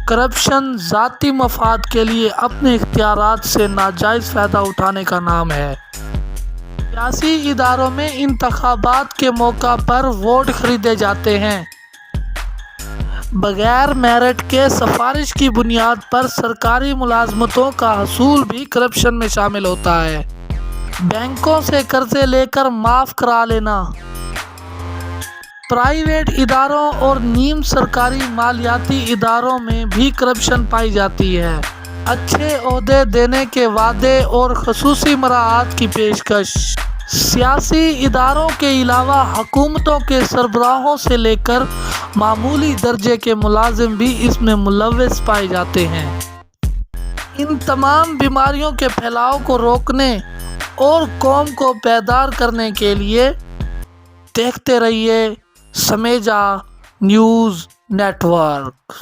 Corruption ذاتی مفاد کے لیے اپنے اختیارات سے ناجائز فائدہ اٹھانے کا نام ہے۔ سیاسی اداروں میں انتخابات کے موقع پر ووٹ خریدے جاتے ہیں۔ بغیر میرٹ کے سفارش کی بنیاد پر سرکاری ملازمتوں کا حصول بھی کرپشن میں شامل ہوتا ہے۔ بینکوں سے قرضے لے کر معاف کرا لینا۔ پرائیویٹ اداروں اور نیم سرکاری مالیاتی اداروں میں بھی کرپشن پائی جاتی ہے۔ اچھے عہدے دینے کے وعدے اور خصوصی مراعات کی پیشکش۔ سیاسی اداروں کے علاوہ حکومتوں کے سربراہوں سے لے کر معمولی درجے کے ملازم بھی اس میں ملوث پائے جاتے ہیں۔ ان تمام بیماریوں کے پھیلاؤ کو روکنے اور قوم کو بیدار کرنے کے لیے دیکھتے رہیے سمیجا نیوز نیٹ ورک۔